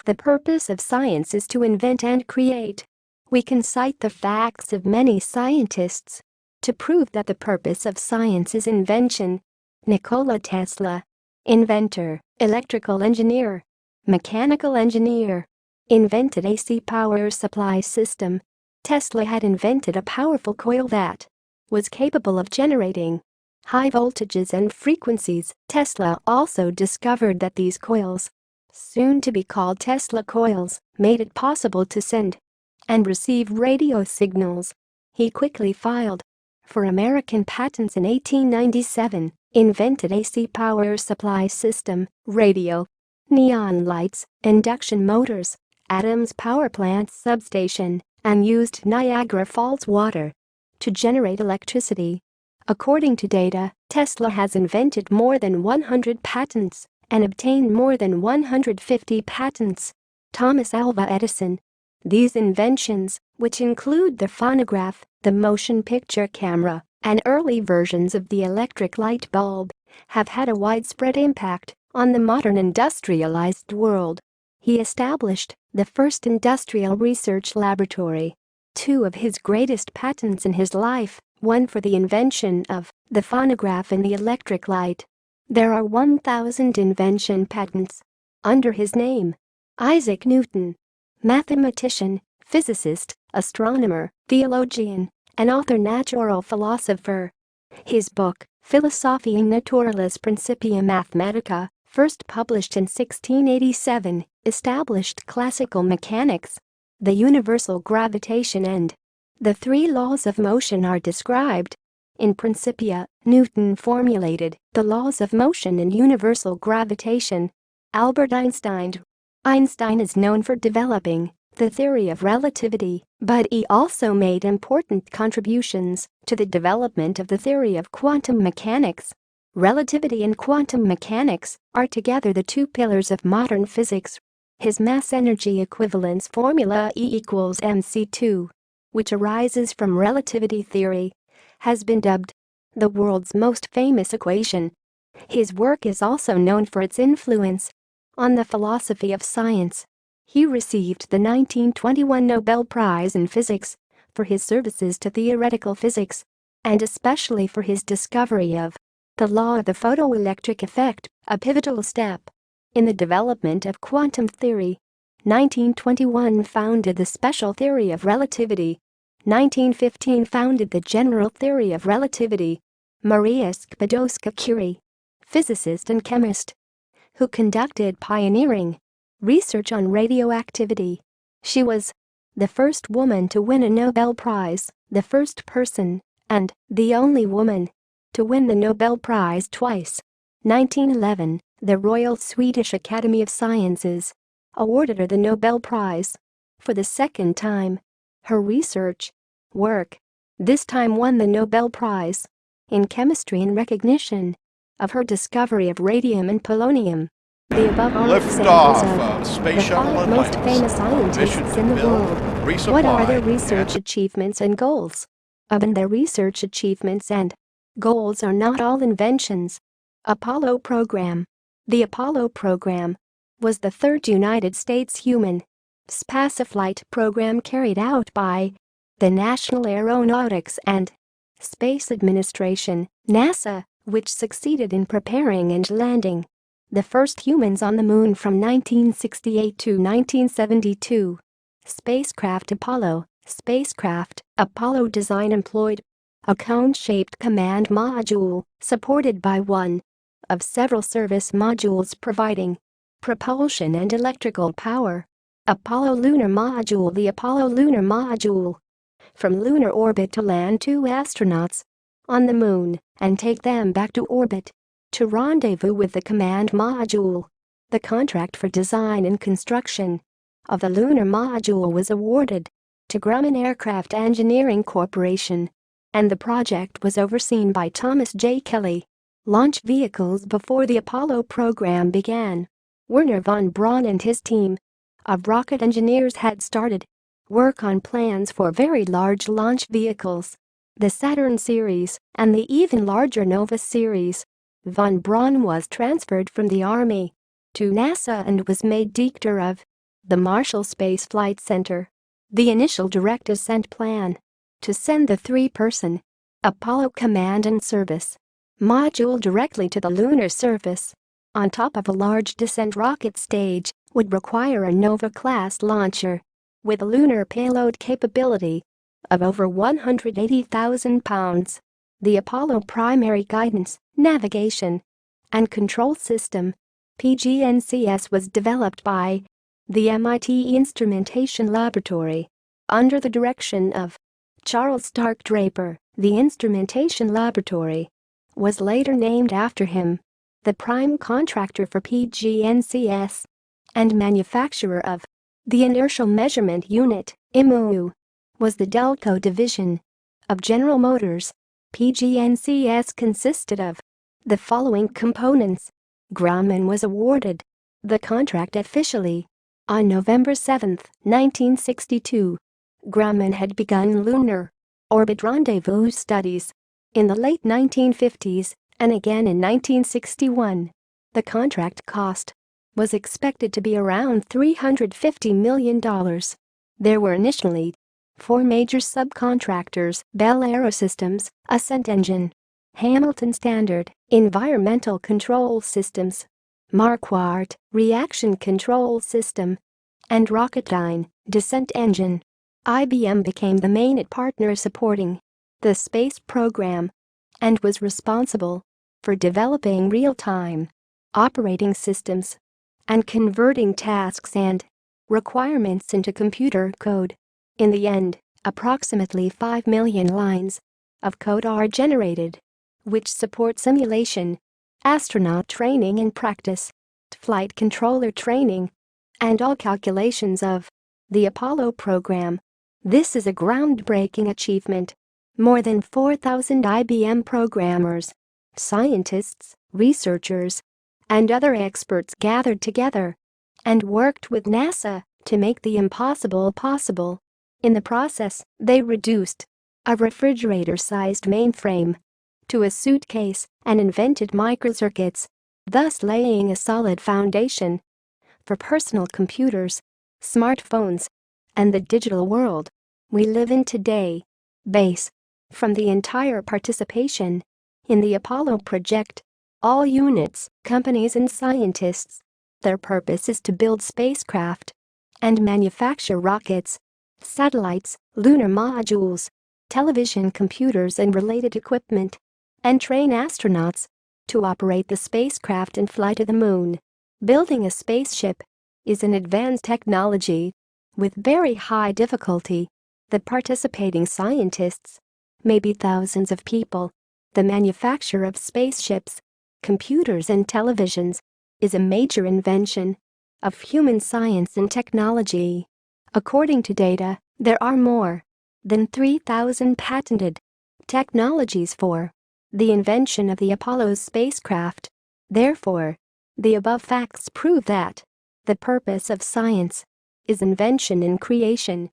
The purpose of science is to invent and create. We can cite the facts of many scientists to prove that the purpose of science is invention. Nikola Tesla. Inventor, electrical engineer, mechanical engineer. Invented AC power supply system. Tesla had invented a powerful coil that was capable of generating high voltages and frequencies. Tesla also discovered that these coils, soon to be called Tesla coils, made it possible to send and receive radio signals. He quickly filed for American patents in 1897, invented AC power supply system, radio, neon lights, induction motors, Adams power plant substation, and used Niagara Falls water to generate electricity. According to data, Tesla has invented more than 100 patents and obtained more than 150 patents. Thomas Alva Edison. These inventions, which include the phonograph, the motion picture camera, and early versions of the electric light bulb, have had a widespread impact on the modern industrialized world. He established the first industrial research laboratory. Two of his greatest patents in his life, one for the invention of the phonograph and the electric light. There are 1,000 invention patents under his name. Isaac Newton. Mathematician, physicist, astronomer, theologian, and author, natural philosopher. His book, Philosophiae Naturalis Principia Mathematica, first published in 1687, established classical mechanics. The universal gravitation and the three laws of motion are described. In Principia, Newton formulated the laws of motion and universal gravitation. Albert Einstein. Einstein is known for developing the theory of relativity, but he also made important contributions to the development of the theory of quantum mechanics. Relativity and quantum mechanics are together the two pillars of modern physics. His mass-energy equivalence formula E equals mc2, which arises from relativity theory, has been dubbed the world's most famous equation. His work is also known for its influence on the philosophy of science. He received the 1921 Nobel Prize in Physics for his services to theoretical physics, and especially for his discovery of the law of the photoelectric effect, a pivotal step in the development of quantum theory. 1921 founded the special theory of relativity. 1915 founded the general theory of relativity. Maria Skłodowska-Curie, physicist and chemist, who conducted pioneering research on radioactivity. She was the first woman to win a Nobel Prize, the first person, and the only woman, to win the Nobel Prize twice. 1911, the Royal Swedish Academy of Sciences awarded her the Nobel Prize for the second time. Her research work this time won the Nobel Prize in chemistry in recognition of her discovery of radium and polonium. The above are examples of the 5 most famous scientists in the world. What are their research achievements and goals? And their research achievements and goals are not all inventions. Apollo program. The Apollo program was the third United States human spaceflight program carried out by the National Aeronautics and Space Administration, NASA, which succeeded in preparing and landing the first humans on the moon from 1968 to 1972. Spacecraft Apollo design employed a cone-shaped command module supported by one of several service modules providing propulsion and electrical power. Apollo Lunar Module. The Apollo Lunar Module, from lunar orbit to land 2 astronauts on the moon and take them back to orbit to rendezvous with the command module. The contract for design and construction of the lunar module was awarded to Grumman Aircraft Engineering Corporation, and the project was overseen by Thomas J. Kelly. Launch vehicles. Before the Apollo program began, Wernher von Braun and his team of rocket engineers had started work on plans for very large launch vehicles, the Saturn series and the even larger Nova series. Von Braun was transferred from the Army to NASA and was made director of The Marshall Space Flight Center. The initial direct ascent plan to send the three-person Apollo Command and Service module directly to the lunar surface on top of a large descent rocket stage would require a Nova-class launcher with a lunar payload capability of over 180,000 pounds. The Apollo Primary Guidance, Navigation, and Control System (PGNCS) was developed by the MIT Instrumentation Laboratory under the direction of Charles Stark Draper. The Instrumentation Laboratory was later named after him. The prime contractor for PGNCS and manufacturer of the Inertial Measurement Unit (IMU) was the Delco division of General Motors. PGNCS consisted of the following components. Grumman was awarded the contract officially on November 7, 1962. Grumman had begun lunar orbit rendezvous studies in the late 1950s and again in 1961. The contract cost was expected to be around $350 million. There were initially 4 major subcontractors: Bell Aerosystems, Ascent Engine, Hamilton Standard, Environmental Control Systems, Marquardt, Reaction Control System, and Rocketdyne, Descent Engine. IBM became the main partner supporting the space program and was responsible for developing real-time operating systems and converting tasks and requirements into computer code. In the end, approximately 5 million lines of code are generated, which support simulation, astronaut training and practice, flight controller training, and all calculations of the Apollo program. This is a groundbreaking achievement. More than 4,000 IBM programmers, scientists, researchers, and other experts gathered together and worked with NASA to make the impossible possible. In the process, they reduced a refrigerator-sized mainframe to a suitcase and invented microcircuits, thus laying a solid foundation for personal computers, smartphones, and the digital world we live in today. Base. From the entire participation in the Apollo project, all units, companies, and scientists, their purpose is to build spacecraft and manufacture rockets, satellites, lunar modules, television computers and related equipment, and train astronauts to operate the spacecraft and fly to the moon. Building a spaceship is an advanced technology with very high difficulty. The participating scientists may be thousands of people. The manufacture of spaceships, computers, and televisions is a major invention of human science and technology. According to data, there are more than 3,000 patented technologies for the invention of the Apollo spacecraft. Therefore, the above facts prove that the purpose of science is invention and creation.